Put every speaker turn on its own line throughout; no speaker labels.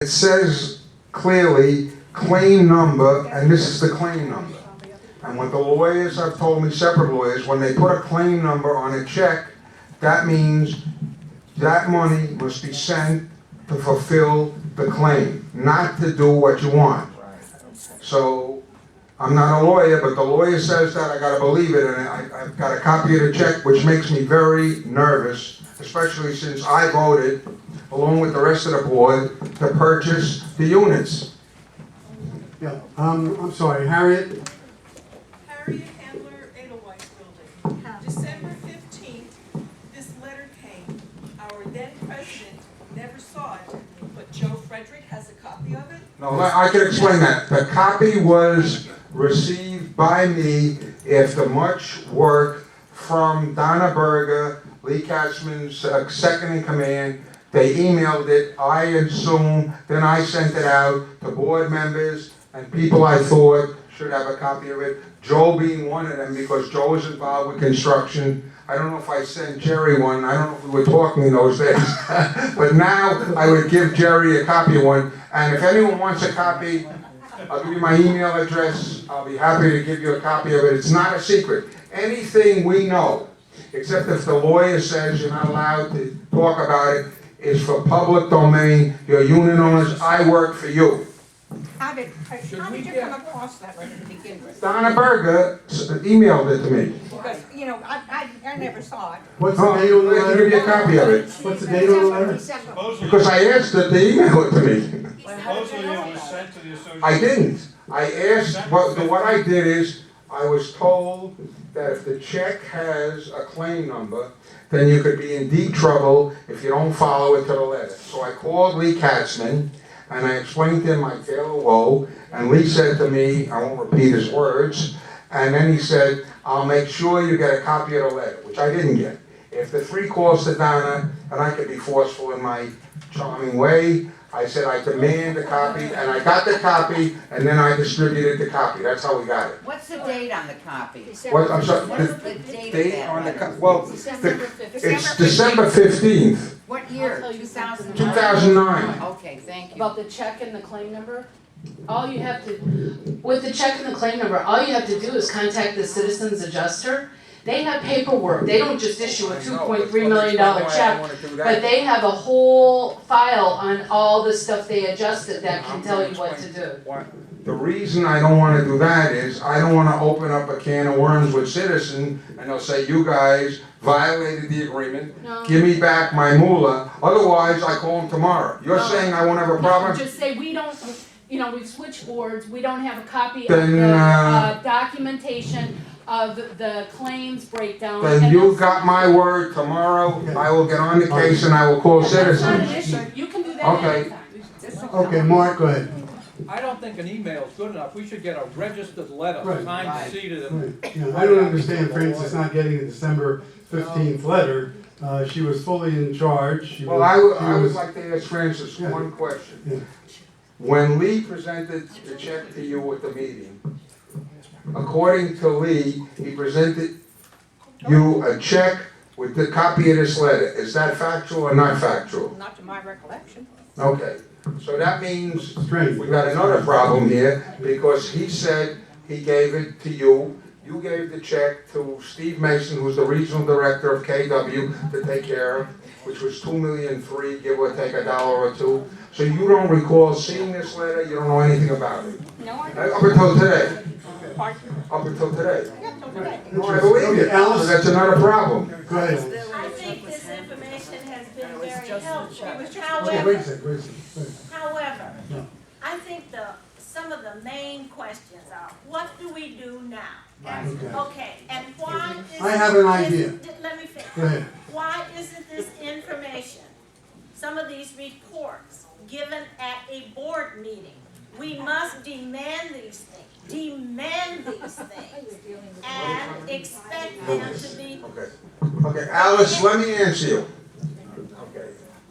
It says clearly claim number, and this is the claim number. And what the lawyers have told me, separate lawyers, when they put a claim number on a check, that means that money must be sent to fulfill the claim, not to do what you want. So, I'm not a lawyer, but the lawyer says that, I gotta believe it, and I've got a copy of the check, which makes me very nervous, especially since I voted, along with the rest of the board, to purchase the units.
Yeah, I'm sorry, Harriet?
Harriet Handler, Edelweiss Building. December 15th, this letter came. Our then president never saw it, but Joe Frederick has a copy of it.
No, I can explain that. The copy was received by me after much work from Donna Berger, Lee Katzman's second in command. They emailed it, I assume, then I sent it out to board members and people I thought should have a copy of it. Joe being one of them, because Joe was involved with construction. I don't know if I sent Jerry one, I don't know if we were talking in those days. But now I would give Jerry a copy of one. And if anyone wants a copy, I'll give you my email address. I'll be happy to give you a copy of it. It's not a secret. Anything we know, except if the lawyer says you're not allowed to talk about it, is for public domain. Your union owners, I work for you.
How did you come across that letter to begin with?
Donna Berger emailed it to me.
Because, you know, I never saw it.
What's the date on the
I'll give you a
letter?
copy of it.
What's the date on the letter?
Because I asked her to email it to me.
Supposedly it was sent to the association.
I didn't. I asked, what I did is, I was told that if the check has a claim number, then you could be in deep trouble if you don't follow it to the letter. So I called Lee Katzman, and I explained to him my tale of woe, and Lee said to me, I won't repeat his words, and then he said, I'll make sure you get a copy of the letter, which I didn't get. After 3 calls to Donna, and I could be forceful in my charming way, I said I demand a copy, and I got the copy, and then I distributed the copy. That's how we got it.
What's the date on the copy?
What, I'm sorry,
What's
the
the date
date
of
on the,
that?
well, it's December 15th,
What year? 2009?
2009.
Okay, thank you.
About the check and the claim number, all you have to, with the check and the claim number, all you have to do is contact the citizens adjuster. They have paperwork, they don't just issue a $2.3 million check, but they have a whole file on all the stuff they adjusted that can tell you what to do.
The reason I don't wanna do that is, I don't wanna open up a can of worms with citizen, and they'll say, you guys violated the agreement,
No.
give me back my moolah, otherwise I call them tomorrow. You're saying I won't have a problem?
Just say, we don't, you know, we switch boards, we don't have a copy of
Then,
the documentation of the claims breakdown.
Then
and
you
they'll-
got my word, tomorrow I will get on the case and I will call
That's not an
citizens.
issue, you can do that
Okay.
anytime.
Okay, Mark, go ahead.
I don't think an email is good enough. We should get a registered letter,
Right.
signed, seated, and
Right. Yeah, I don't understand Francis not getting a December 15th letter. She was fully in charge. She
Well,
was-
I
she
would
was-
like to ask Francis
Yeah.
one question.
Yeah.
When Lee presented the check to you at the meeting, according to Lee, he presented you a check with the copy of this letter. Is that factual or not factual?
Not to my recollection.
Okay, so that means
Strange.
we got another problem here, because he said he gave it to you. You gave the check to Steve Mason, who's the regional director of KW, to take care of, which was $2.3 million, give or take $1 or $2. So you don't recall seeing this letter, you don't know anything about it?
No, I
Up until today,
don't. Pardon?
up until today.
Yeah, till today.
No, I believe you,
Okay, Alice?
so that's another problem.
Go ahead.
I think this information has been very helpful.
Okay, wait a
However,
second, wait a second.
however,
Yeah.
I think some of the main questions are, what do we do now?
Okay.
Okay, and why is
I have an idea.
Let me finish.
Go ahead.
Why isn't this information, some of these reports, given at a board meeting? We must demand these things, and expect them to be.
Okay, Alice, let me answer you. Okay,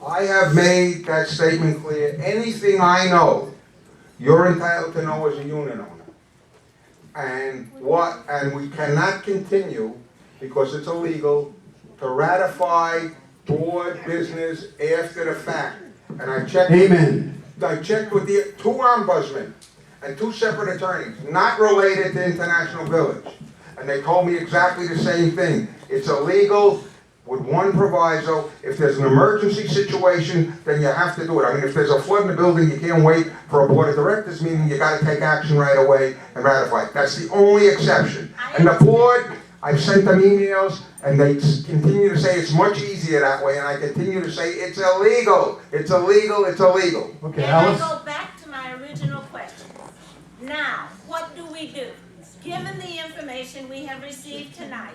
I have made that statement clear. Anything I know, you're entitled to know as a union owner. And we cannot continue, because it's illegal, to ratify board business after the fact. And I checked.
Amen.
I checked with the two ombudsmen and two separate attorneys, not related to International Village. And they told me exactly the same thing. It's illegal with one proviso. If there's an emergency situation, then you have to do it. I mean, if there's a flood in the building, you can't wait for a board of directors meeting. You gotta take action right away and ratify it. That's the only exception. And the board, I've sent them emails, and they continue to say it's much easier that way, and I continue to say it's illegal. It's illegal, it's illegal.
Okay,
And I
Alice?
go back to my original question. Now, what do we do? Given the information we have received tonight,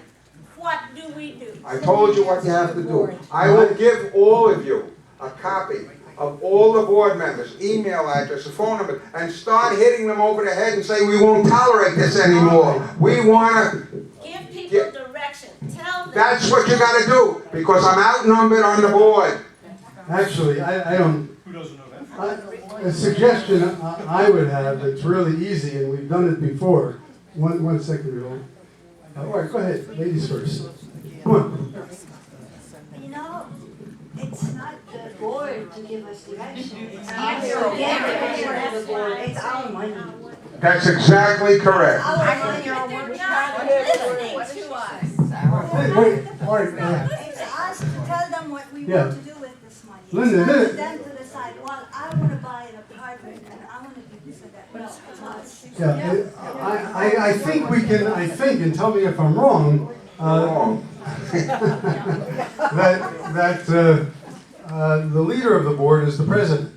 what do we do?
I told you what you have to do. I will give all of you a copy of all the board members' email address, phone number, and start hitting them over the head and say, we won't tolerate this anymore. We wanna,
Give people direction. Tell them.
that's what you gotta do, because I'm outnumbered on the board.
Actually, I don't,
Who doesn't know that?
a suggestion I would have that's really easy, and we've done it before. One second, Bill. All right, go ahead, ladies first. Come on.
You know, it's not the board to give us direction. It's
Yes,
us to get
yes,
direction to the board.
yes.
It's our money.
That's exactly correct.
Our money.
But they're not listening to us.
Hey, wait, all right,
It's us to tell them what we
Yeah.
want to do with this money.
Linda,
It's not
this-
for them to decide, well, I want to buy an apartment and I want to do this and that. No, it's us.
yeah, I think we can, and tell me if I'm wrong,
Wrong.
that the leader of the board is the president,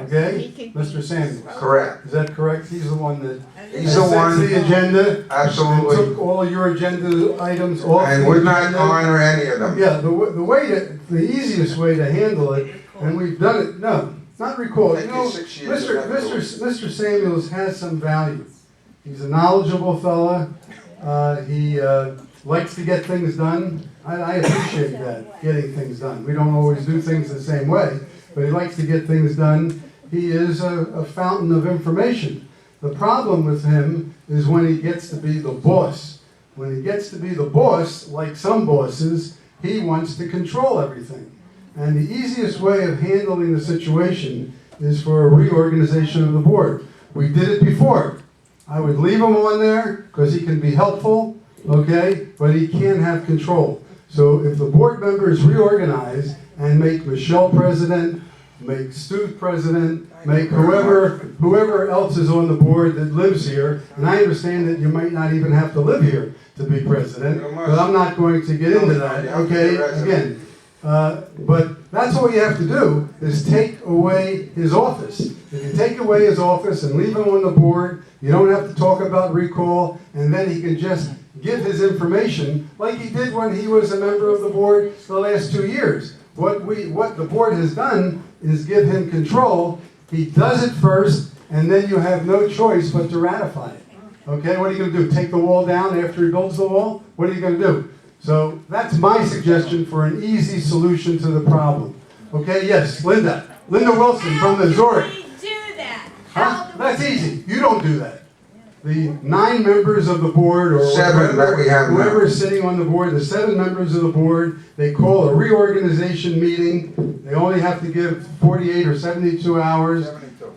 okay? Mr. Samuels.
Correct.
Is that correct? He's the one that
He's the
sets
one,
the agenda, and
absolutely,
took all your agenda items off
and
the
would not
agenda.
honor any of them.
Yeah, the easiest way to handle it, and we've done it, no, not recall, you
Take
know,
you 6 years to never do it.
Mr. Samuels has some value. He's a knowledgeable fella, he likes to get things done. I appreciate that, getting things done. We don't always do things the same way, but he likes to get things done. He is a fountain of information. The problem with him is when he gets to be the boss. When he gets to be the boss, like some bosses, he wants to control everything. And the easiest way of handling the situation is for a reorganization of the board. We did it before. I would leave him on there because he can be helpful, okay, but he can't have control. So if the board members reorganize and make Michelle president, make Stu president, make whoever else is on the board that lives here, and I understand that you might not even have to live here to be president, but I'm not going to get into that, okay, again. But that's all you have to do, is take away his office. If you take away his office and leave him on the board, you don't have to talk about recall, and then he can just give his information like he did when he was a member of the board the last 2 years. What the board has done is give him control. He does it first, and then you have no choice but to ratify it. Okay, what are you going to do? Take the wall down after he builds the wall? What are you going to do? So that's my suggestion for an easy solution to the problem. Okay, yes, Linda. Linda Wilson from the Zurich.
How do we do that?
Huh? That's easy. You don't do that. The 9 members of the board, or
7 that we have now.
whoever is sitting on the board, the 7 members of the board, they call a reorganization meeting. They only have to give 48 or 72 hours.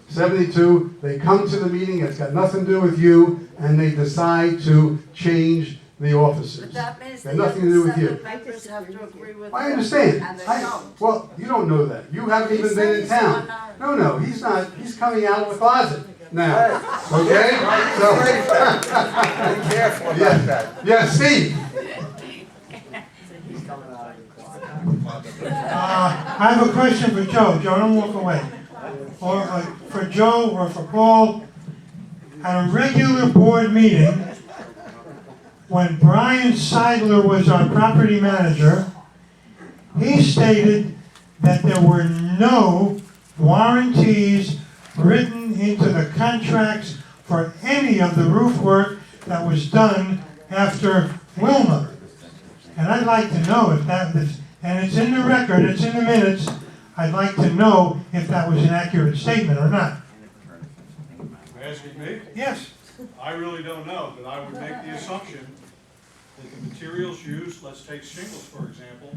72. They come to the meeting. It's got nothing to do with you, and they decide to change the officers.
That means
Got nothing to do with you.
members have to agree with
I
it.
understand.
And they don't.
Well, you don't know that. You haven't even been in town. No, he's not. He's coming out of the closet now. Okay? So,
Be careful about that.
yeah, Steve.
I have a question for Joe. Joe, don't walk away. Or for Joe or for Paul. At a regular board meeting, when Brian Seidler was our property manager, he stated that there were no warranties written into the contracts for any of the roof work that was done after Wilma. And I'd like to know if that was, and it's in the record, it's in the minutes, I'd like to know if that was an accurate statement or not.
Asking me?
Yes.
I really don't know, but I would make the assumption that the materials used, let's take shingles for example,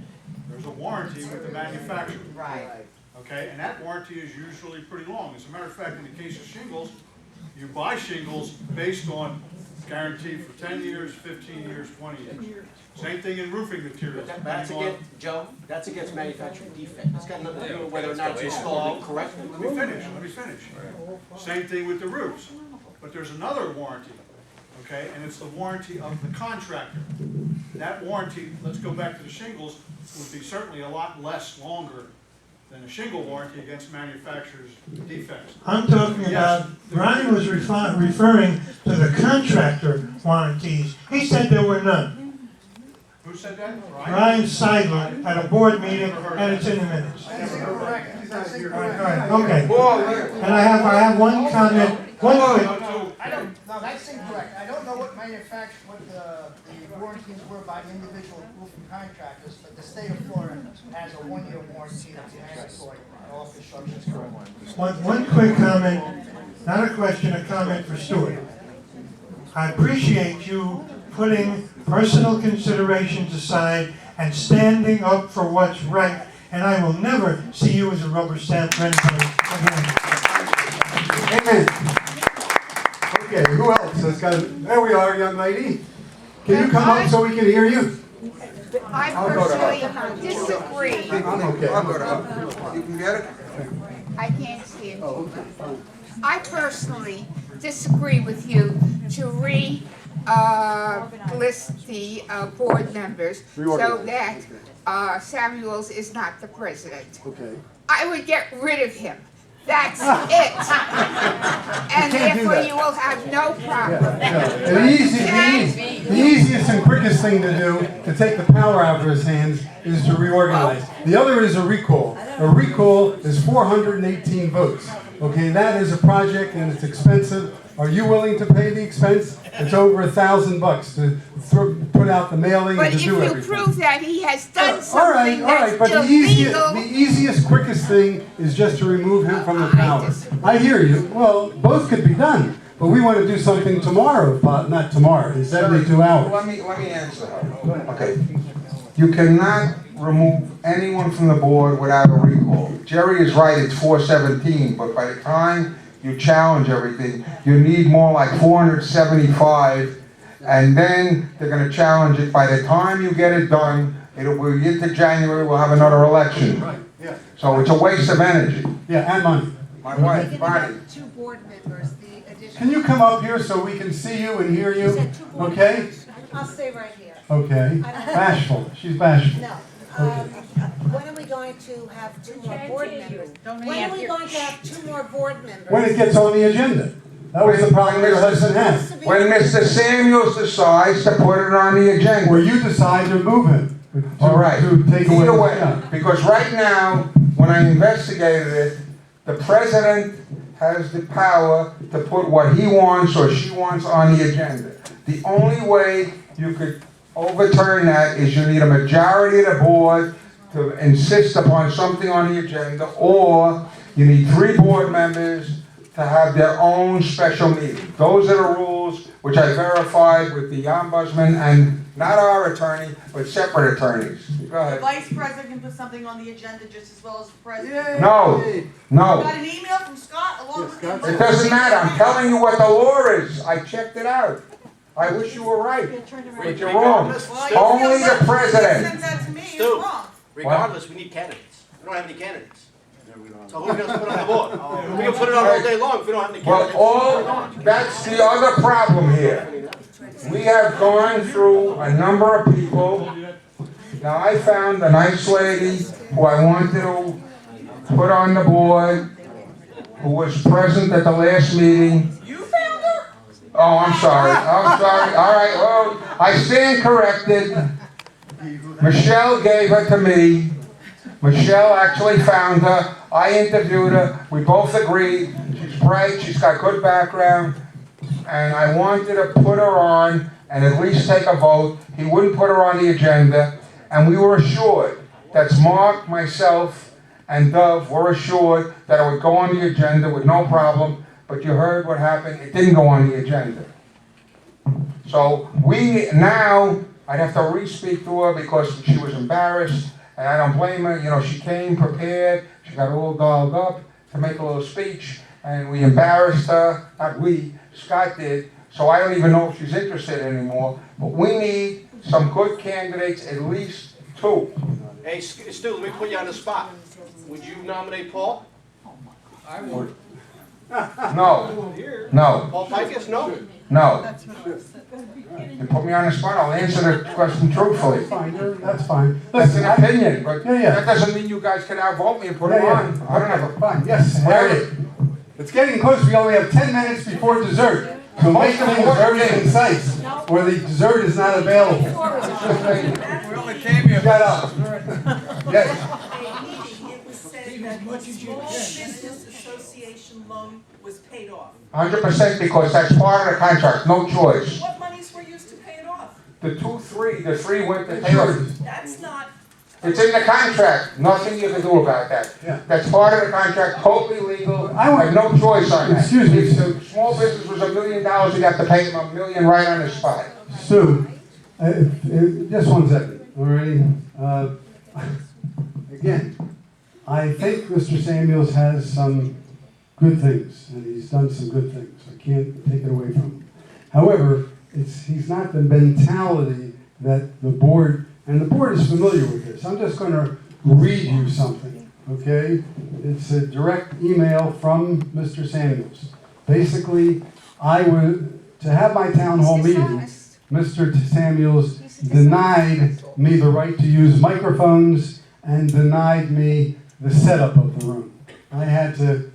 there's a warranty with the manufacturer.
Right.
okay? And that warranty is usually pretty long. As a matter of fact, in the case of shingles, you buy shingles based on guarantee for 10 years, 15 years, 20 years. Same thing in roofing materials.
That's
depending on-
against, Joe, that's against manufacturing defect. It's got nothing to do with whether or not it's installed correctly.
Let me finish. Same thing with the roofs. But there's another warranty, okay? And it's the warranty of the contractor. That warranty, let's go back to the shingles, would be certainly a lot less longer than a shingle warranty against manufacturer's defects.
I'm talking about, Brian was referring to the contractor warranties. He said there were none.
Who said that?
Brian Seidler at a board meeting, and it's in the minutes. Okay. And I have one comment,
No, that's incorrect. I don't know what the warranties were by the individual roofing contractors, but the state of Florida has a 1-year warranty that's mandatory on all construction equipment.
one quick comment, not a question, a comment for Stuart. I appreciate you putting personal considerations aside and standing up for what's right, and I will never see you as a rubber stamp for anybody again.
Amen. Okay, who else has got, there we are, young lady. Can you come up so we can hear you?
I
I'll go to
personally disagree.
I'm okay.
I'll go to her. You can get it?
I can't see it. I personally disagree with you to list the board members so that Samuels is not the president.
Okay.
I would get rid of him. That's it. And therefore you will have no problem.
The easiest and quickest thing to do, to take the power out of his hands, is to reorganize. The other is a recall. A recall is 418 votes. Okay, that is a project and it's expensive. Are you willing to pay the expense? It's over $1,000 to put out the mailing
But
and
if
to do
you
everything.
prove that he has done
All right,
something
all right, but
that's
the
illegal,
easiest, quickest thing is just to remove him from the power. I hear you. Well, both could be done, but we want to do something tomorrow, not tomorrow, in 72 hours.
Let me answer her. Okay. You cannot remove anyone from the board without a recall. Jerry is right, it's 417, but by the time you challenge everything, you need more like 475, and then they're gonna challenge it. By the time you get it done, it'll be into January, we'll have another election.
Right, yeah.
So it's a waste of energy.
Yeah, and money.
My wife, Bonnie.
2 board members, the additional.
Can you come up here so we can see you and hear you? Okay?
I'll stay right here.
Okay. Bashful. She's bashful.
No. When are we going to have 2 more board members? When are we going to have 2 more board members?
When it gets on the agenda. That was the problem your husband had.
When Mr. Samuels decides to put it on the agenda.
Where you decide to move him.
All right.
To take away
Either
the
way,
job.
because right now, when I investigated it, the president has the power to put what he wants or she wants on the agenda. The only way you could overturn that is you need a majority of the board to insist upon something on the agenda, or you need 3 board members to have their own special meeting. Those are the rules which I verified with the ombudsman and not our attorney, but separate attorneys. Go
The
ahead.
vice president can put something on the agenda just as well as the president.
No,
I
no.
got an email from Scott along with the.
It doesn't matter. I'm telling you what the law is. I checked it out. I wish you were right, but you're wrong. Only the president.
Sends that to me, it's
Stu,
wrong.
regardless, we need candidates. We don't have any candidates. So who are we gonna put on the board? We can put it on all day long if we don't have any candidates.
Well, that's the other problem here. We have gone through a number of people. Now, I found a nice lady who I wanted to put on the board, who was present at the last meeting.
You found her?
Oh, I'm sorry. I'm sorry. All right, well, I stand corrected. Michelle gave her to me. Michelle actually found her. I interviewed her. We both agreed. She's bright. She's got good background. And I wanted to put her on and at least take a vote. He wouldn't put her on the agenda. And we were assured, that's Mark, myself, and Dove, were assured that it would go on the agenda with no problem. But you heard what happened. It didn't go on the agenda. So now, I'd have to re-speak to her because she was embarrassed. And I don't blame her. You know, she came prepared. She got all dolled up to make a little speech, and we embarrassed her, not we, Scott did, so I don't even know if she's interested anymore. But we need some good candidates, at least 2.
Hey, Stu, let me put you on the spot. Would you nominate Paul?
I would.
No, no,
Paul Pikus, no?
no. You put me on the spot, I'll answer the question truthfully.
Fine, that's fine.
That's
Listen,
an opinion, but
Yeah.
that doesn't mean you guys can outvote me and put him on. I don't have a.
Fine, yes, Harry. It's getting close, we only have 10 minutes before dessert. So make things very concise, or the dessert is not available.
We only came here.
Shut up. Yes.
A meeting, it was said that the Small Business Association loan was paid off.
100% because that's part of the contract, no choice.
What monies were used to pay it off?
The 3 went to Taylor.
That's not,
It's in the contract, nothing you can do about that.
Yeah.
That's part of the contract, totally legal, I
I want-
have no choice on that.
Excuse me.
If the small business was $1 million, you'd have to pay him $1 million right on the spot.
Sue, just 1 second, all right? Again, I think Mr. Samuels has some good things, and he's done some good things. I can't take it away from him. However, he's not the mentality that the board, and the board is familiar with this. I'm just going to read you something, okay? It's a direct email from Mr. Samuels. Basically, to have my town hall meeting, Mr. Samuels denied me the right to use microphones and denied me the setup of the room. I had to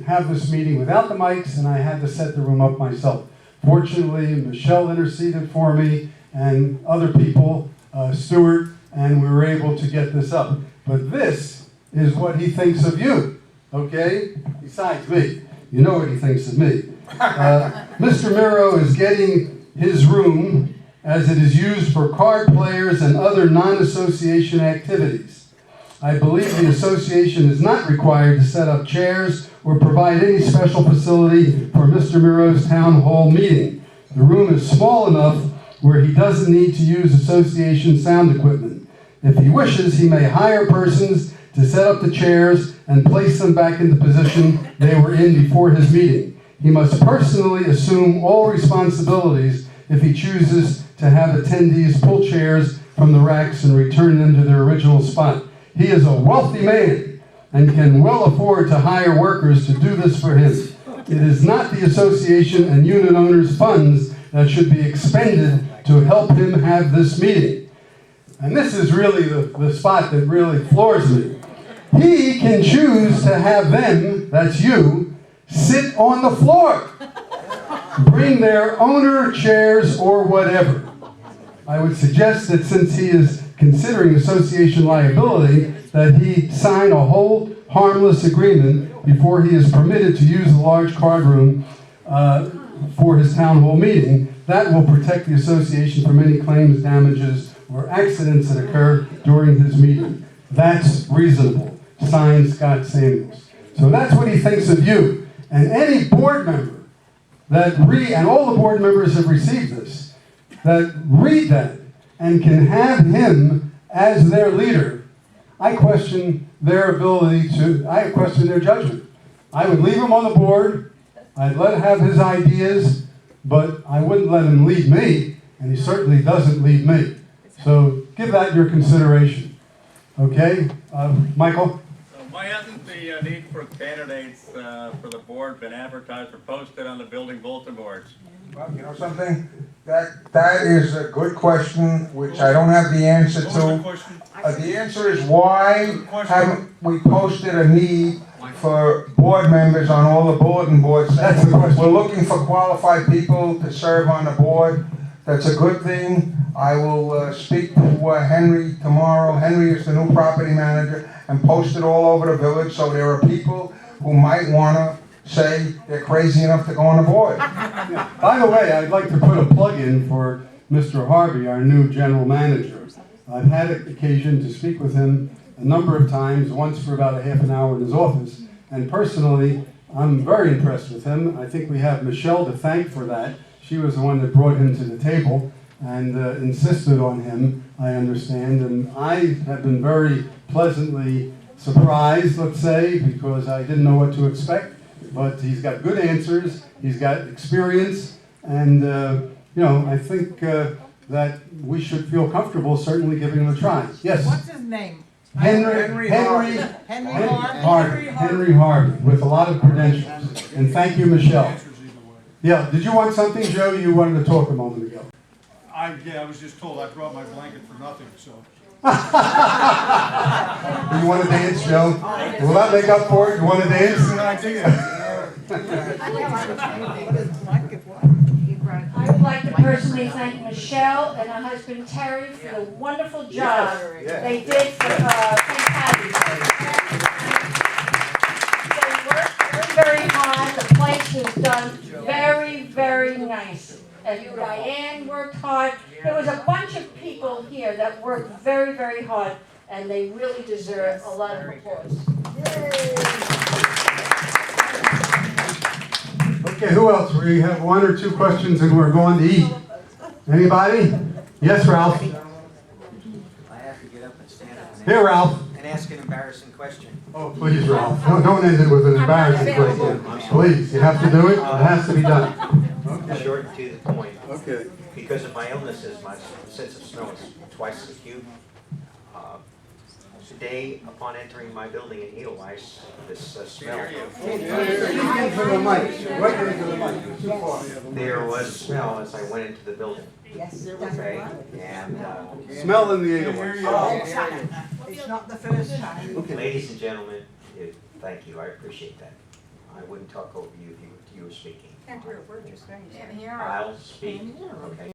have this meeting without the mics, and I had to set the room up myself. Fortunately, Michelle interceded for me and other people, Stuart, and we were able to get this up. But this is what he thinks of you, okay? Besides me. You know what he thinks of me. Mr. Miro is getting his room as it is used for card players and other non-association activities. I believe the association is not required to set up chairs or provide any special facility for Mr. Miro's town hall meeting. The room is small enough where he doesn't need to use association sound equipment. If he wishes, he may hire persons to set up the chairs and place them back in the position they were in before his meeting. He must personally assume all responsibilities if he chooses to have attendees pull chairs from the racks and return them to their original spot. He is a wealthy man and can well afford to hire workers to do this for him. It is not the association and unit owners' funds that should be expended to help him have this meeting. And this is really the spot that really floors me. He can choose to have them, that's you, sit on the floor. Bring their owner chairs or whatever. I would suggest that since he is considering association liability, that he sign a hold harmless agreement before he is permitted to use the large card room for his town hall meeting. That will protect the association from any claims, damages, or accidents that occur during his meeting. That's reasonable. Signed, Scott Samuels. So that's what he thinks of you. And any board member that and all the board members have received this, that read that and can have him as their leader, I question their ability I question their judgment. I would leave him on the board, I'd let him have his ideas, but I wouldn't let him lead me, and he certainly doesn't lead me. So give that your consideration. Okay, Michael?
So why hasn't the need for candidates for the board been advertised or posted on the building bulletin boards?
Well, you know something? That is a good question, which I don't have the answer
What was the
to.
question?
The answer is why haven't we posted a need for board members on all the bulletin boards?
That's the question.
We're looking for qualified people to serve on the board. That's a good thing. I will speak to Henry tomorrow. Henry is the new property manager, and post it all over the village so there are people who might want to say they're crazy enough to go on the board.
By the way, I'd like to put a plug in for Mr. Harvey, our new general manager. I've had occasion to speak with him a number of times, once for about a half an hour in his office, and personally, I'm very impressed with him. I think we have Michelle to thank for that. She was the one that brought him to the table and insisted on him, I understand, and I have been very pleasantly surprised, let's say, because I didn't know what to expect. But he's got good answers, he's got experience, and, you know, I think that we should feel comfortable certainly giving him a try. Yes?
What's his name?
Henry
Harvey.
Henry Harvey, with a lot of credentials. And thank you, Michelle. Yeah, did you want something, Joe? You wanted to talk a moment ago.
I was just told I brought my blanket for nothing, so.
You want to dance, Joe? Will that make up for it? You want to dance?
Good idea.
I would like to personally thank Michelle and her husband Terry for the wonderful job they did for St. Patty's Day. They worked very, very hard. The place was done very, very nice. And Diane worked hard. There was a bunch of people here that worked very, very hard, and they really deserve a lot of applause.
Okay, who else? We have one or two questions and we're going to eat. Anybody? Yes, Ralph?
I have to get up and stand up
Here, Ralph.
and ask an embarrassing question.
Oh, please, Ralph. No, don't end it with an embarrassing question. Please, you have to do it. It has to be done.
Short and to the point.
Okay.
Because of my illnesses, my sense of smell is twice as acute. Today, upon entering my building in Edelweiss, this smell. There was a smell as I went into the building.
Yes.
Okay, and
Smell in the Edelweiss.
It's not the first time.
ladies and gentlemen, thank you, I appreciate that. I wouldn't talk over you if you were speaking.
Can't hear a word you're saying.
I'll speak, okay?